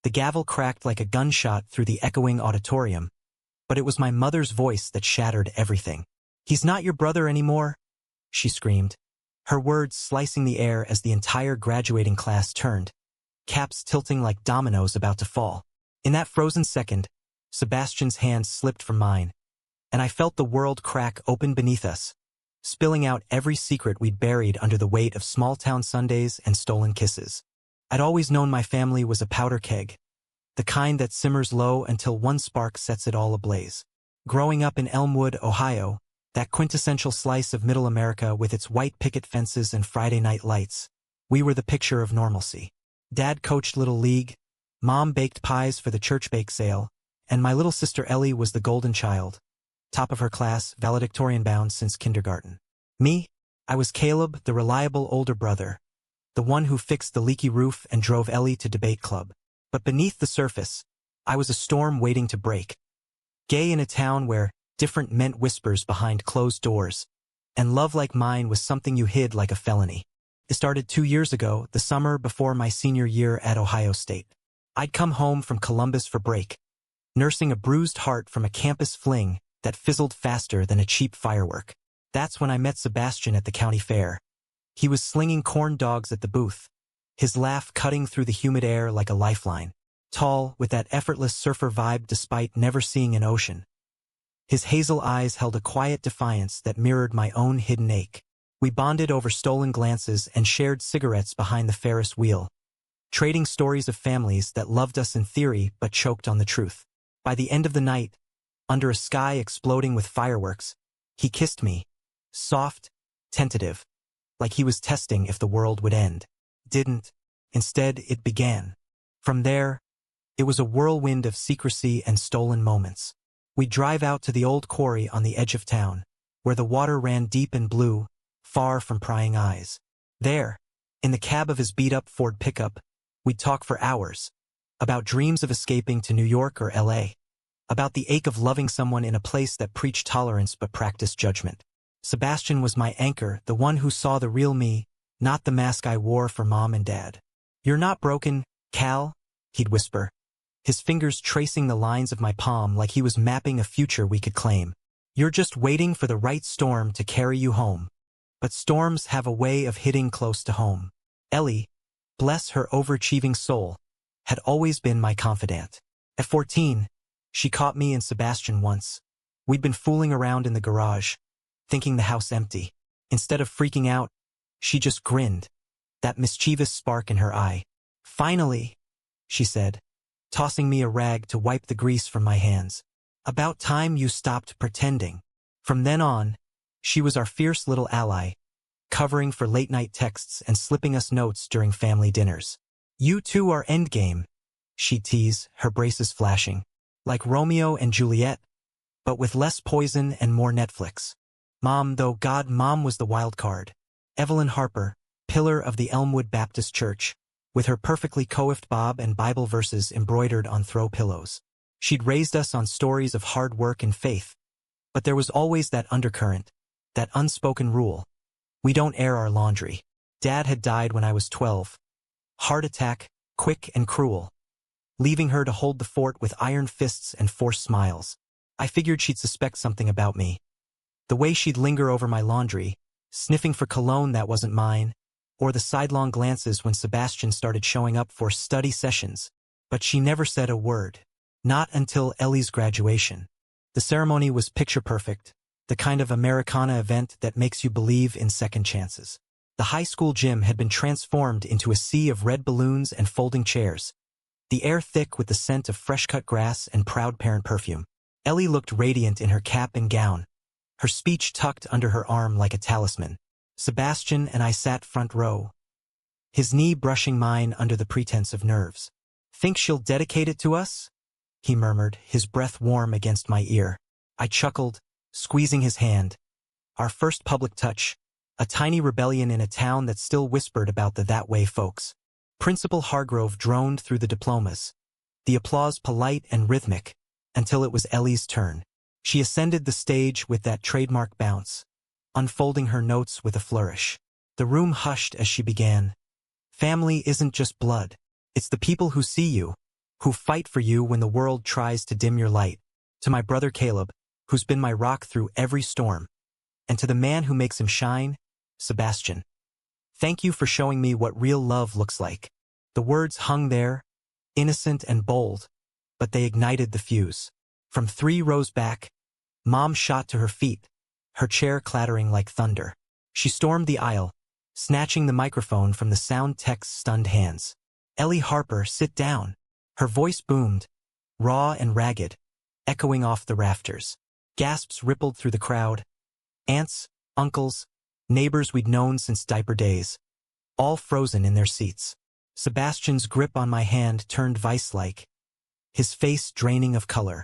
The gavel cracked like a gunshot through the echoing auditorium, but it was my mother's voice that shattered everything. "He's not your brother anymore," she screamed, her words slicing the air as the entire graduating class turned, caps tilting like dominoes about to fall. In that frozen second, Sebastian's hand slipped from mine, and I felt the world crack open beneath us, spilling out every secret we'd buried under the weight of small-town Sundays and stolen kisses. I'd always known my family was a powder keg, the kind that simmers low until one spark sets it all ablaze. Growing up in Elmwood, Ohio, that quintessential slice of Middle America with its white picket fences and Friday night lights, we were the picture of normalcy. Dad coached Little League, Mom baked pies for the church bake sale, and my little sister Ellie was the golden child, top of her class, valedictorian bound since kindergarten. Me? I was Caleb, the reliable older brother, the one who fixed the leaky roof and drove Ellie to debate club. But beneath the surface, I was a storm waiting to break. Gay in a town where different meant whispers behind closed doors, and love like mine was something you hid like a felony. It started 2 years ago, the summer before my senior year at Ohio State. I'd come home from Columbus for break, nursing a bruised heart from a campus fling that fizzled faster than a cheap firework. That's when I met Sebastian at the county fair. He was slinging corn dogs at the booth, his laugh cutting through the humid air like a lifeline. Tall, with that effortless surfer vibe despite never seeing an ocean. His hazel eyes held a quiet defiance that mirrored my own hidden ache. We bonded over stolen glances and shared cigarettes behind the Ferris wheel, trading stories of families that loved us in theory but choked on the truth. By the end of the night, under a sky exploding with fireworks, he kissed me, soft, tentative, like he was testing if the world would end. Didn't. Instead, it began. From there, it was a whirlwind of secrecy and stolen moments. We'd drive out to the old quarry on the edge of town, where the water ran deep and blue, far from prying eyes. There, in the cab of his beat-up Ford pickup, we'd talk for hours, about dreams of escaping to New York or LA, about the ache of loving someone in a place that preached tolerance but practiced judgment. Sebastian was my anchor, the one who saw the real me, not the mask I wore for Mom and Dad. "You're not broken, Cal," he'd whisper, his fingers tracing the lines of my palm like he was mapping a future we could claim. "You're just waiting for the right storm to carry you home." But storms have a way of hitting close to home. Ellie, bless her overachieving soul, had always been my confidant. At 14, she caught me and Sebastian once. We'd been fooling around in the garage, thinking the house empty. Instead of freaking out, she just grinned, that mischievous spark in her eye. "Finally," she said, tossing me a rag to wipe the grease from my hands. "About time you stopped pretending." From then on, she was our fierce little ally, covering for late-night texts and slipping us notes during family dinners. "You two are endgame," she'd tease, her braces flashing. "Like Romeo and Juliet, but with less poison and more Netflix." Mom, though, God, Mom was the wild card. Evelyn Harper, pillar of the Elmwood Baptist Church, with her perfectly coiffed bob and Bible verses embroidered on throw pillows. She'd raised us on stories of hard work and faith, but there was always that undercurrent, that unspoken rule. We don't air our laundry. Dad had died when I was 12. Heart attack, quick and cruel, leaving her to hold the fort with iron fists and forced smiles. I figured she'd suspect something about me. The way she'd linger over my laundry, sniffing for cologne that wasn't mine, or the sidelong glances when Sebastian started showing up for study sessions. But she never said a word. Not until Ellie's graduation. The ceremony was picture-perfect, the kind of Americana event that makes you believe in second chances. The high school gym had been transformed into a sea of red balloons and folding chairs, the air thick with the scent of fresh-cut grass and proud parent perfume. Ellie looked radiant in her cap and gown, her speech tucked under her arm like a talisman. Sebastian and I sat front row, his knee brushing mine under the pretense of nerves. "Think she'll dedicate it to us?" he murmured, his breath warm against my ear. I chuckled, squeezing his hand. Our first public touch, a tiny rebellion in a town that still whispered about the that-way folks. Principal Hargrove droned through the diplomas, the applause polite and rhythmic, until it was Ellie's turn. She ascended the stage with that trademark bounce, unfolding her notes with a flourish. The room hushed as she began. "Family isn't just blood. It's the people who see you, who fight for you when the world tries to dim your light. To my brother Caleb, who's been my rock through every storm. And to the man who makes him shine, Sebastian. Thank you for showing me what real love looks like. The words hung there, innocent and bold, but they ignited the fuse. From 3 rows back, Mom shot to her feet, her chair clattering like thunder. She stormed the aisle, snatching the microphone from the sound tech's stunned hands. Ellie Harper, sit down. Her voice boomed, raw and ragged, echoing off the rafters. Gasps rippled through the crowd. Aunts, uncles, neighbors we'd known since diaper days, all frozen in their seats. Sebastian's grip on my hand turned vice-like, his face draining of color.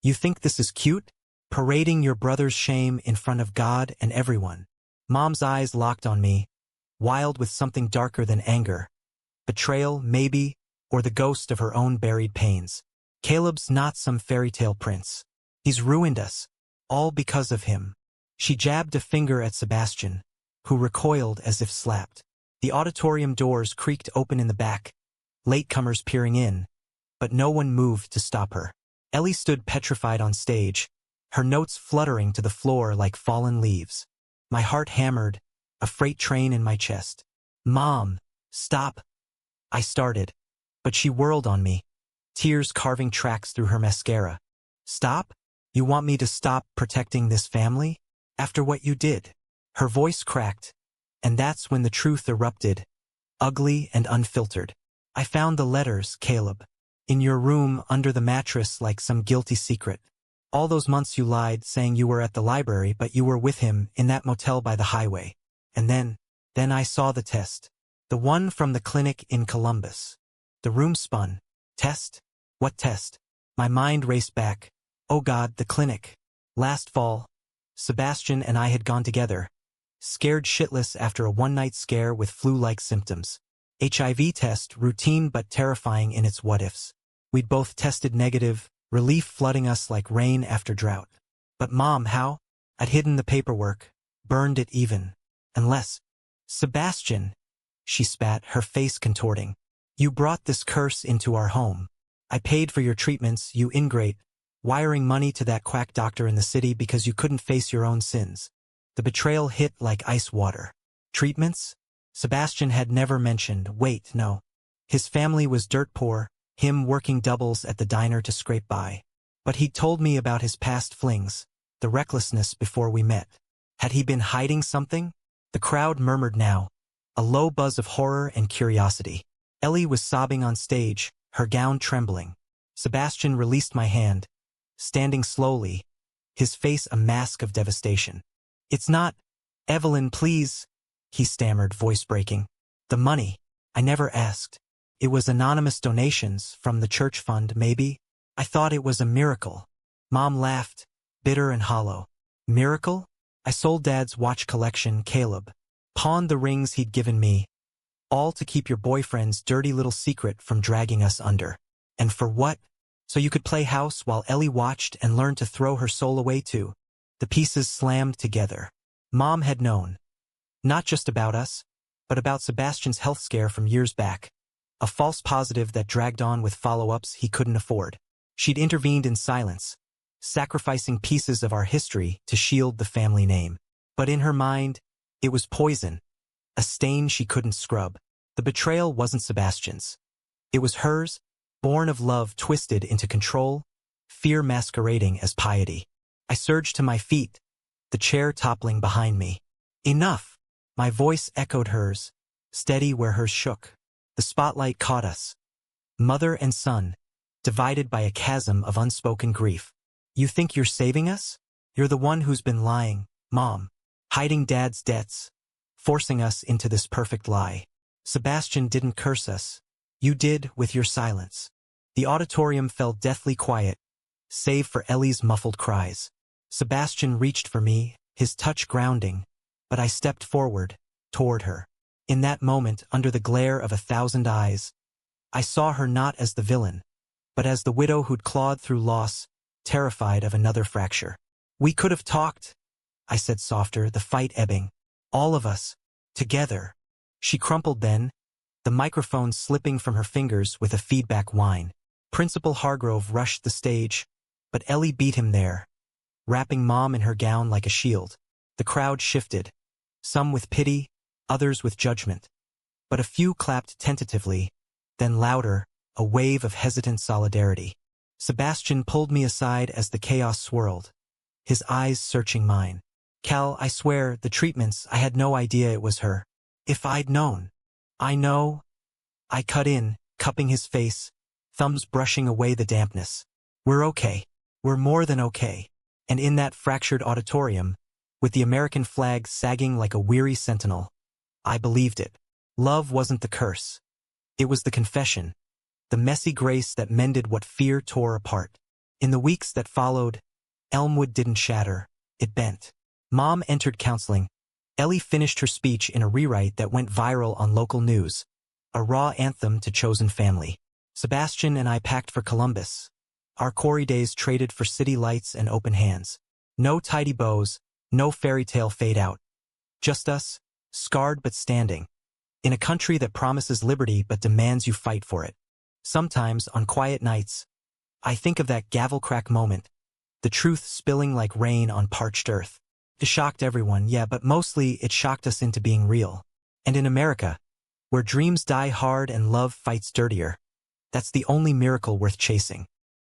You think this is cute? Parading your brother's shame in front of God and everyone. Mom's eyes locked on me, wild with something darker than anger. Betrayal, maybe, or the ghost of her own buried pains. Caleb's not some fairy tale prince. He's ruined us, all because of him. She jabbed a finger at Sebastian, who recoiled as if slapped. The auditorium doors creaked open in the back, latecomers peering in, but no one moved to stop her. Ellie stood petrified on stage, her notes fluttering to the floor like fallen leaves. My heart hammered, a freight train in my chest. Mom, stop. I started, but she whirled on me, tears carving tracks through her mascara. Stop? You want me to stop protecting this family? After what you did? Her voice cracked, and that's when the truth erupted, ugly and unfiltered. I found the letters, Caleb, in your room under the mattress like some guilty secret. All those months you lied, saying you were at the library, but you were with him in that motel by the highway. And then I saw the test. The one from the clinic in Columbus. The room spun. Test? What test? My mind raced back. Oh God, the clinic. Last fall, Sebastian and I had gone together, scared shitless after a one-night scare with flu-like symptoms. HIV test, routine but terrifying in its what-ifs. We'd both tested negative, relief flooding us like rain after drought. But Mom, how? I'd hidden the paperwork, burned it even. Unless, Sebastian, she spat, her face contorting. You brought this curse into our home. I paid for your treatments, you ingrate, wiring money to that quack doctor in the city because you couldn't face your own sins. The betrayal hit like ice water. Treatments? Sebastian had never mentioned. Wait, no. His family was dirt poor, him working doubles at the diner to scrape by. But he'd told me about his past flings, the recklessness before we met. Had he been hiding something? The crowd murmured now, a low buzz of horror and curiosity. Ellie was sobbing on stage, her gown trembling. Sebastian released my hand, standing slowly, his face a mask of devastation. It's not, Evelyn, please, he stammered, voice breaking. The money, I never asked. It was anonymous donations from the church fund, maybe. I thought it was a miracle. Mom laughed, bitter and hollow. Miracle? I sold Dad's watch collection, Caleb. Pawned the rings he'd given me. All to keep your boyfriend's dirty little secret from dragging us under. And for what? So you could play house while Ellie watched and learned to throw her soul away too. The pieces slammed together. Mom had known. Not just about us, but about Sebastian's health scare from years back. A false positive that dragged on with follow-ups he couldn't afford. She'd intervened in silence, sacrificing pieces of our history to shield the family name. But in her mind, it was poison, a stain she couldn't scrub. The betrayal wasn't Sebastian's. It was hers, born of love twisted into control, fear masquerading as piety. I surged to my feet, the chair toppling behind me. Enough! My voice echoed hers, steady where hers shook. The spotlight caught us. Mother and son, divided by a chasm of unspoken grief. You think you're saving us? You're the one who's been lying, Mom, hiding Dad's debts, forcing us into this perfect lie. Sebastian didn't curse us. You did with your silence. The auditorium fell deathly quiet, save for Ellie's muffled cries. Sebastian reached for me, his touch grounding, but I stepped forward, toward her. In that moment, under the glare of 1,000 eyes, I saw her not as the villain, but as the widow who'd clawed through loss, terrified of another fracture. We could have talked, I said softer, the fight ebbing. All of us, together. She crumpled then, the microphone slipping from her fingers with a feedback whine. Principal Hargrove rushed the stage, but Ellie beat him there, wrapping Mom in her gown like a shield. The crowd shifted, some with pity, others with judgment. But a few clapped tentatively, then louder, a wave of hesitant solidarity. Sebastian pulled me aside as the chaos swirled, his eyes searching mine. Cal, I swear, the treatments, I had no idea it was her. If I'd known. I know. I cut in, cupping his face, thumbs brushing away the dampness. We're okay. We're more than okay. And in that fractured auditorium, with the American flag sagging like a weary sentinel, I believed it. Love wasn't the curse. It was the confession, the messy grace that mended what fear tore apart. In the weeks that followed, Elmwood didn't shatter, it bent. Mom entered counseling. Ellie finished her speech in a rewrite that went viral on local news, a raw anthem to chosen family. Sebastian and I packed for Columbus. Our Corey days traded for city lights and open hands. No tidy bows, no fairy tale fade out. Just us, scarred but standing, in a country that promises liberty but demands you fight for it. Sometimes, on quiet nights, I think of that gavel crack moment, the truth spilling like rain on parched earth. It shocked everyone, yeah, but mostly it shocked us into being real. And in America, where dreams die hard and love fights dirtier, that's the only miracle worth chasing.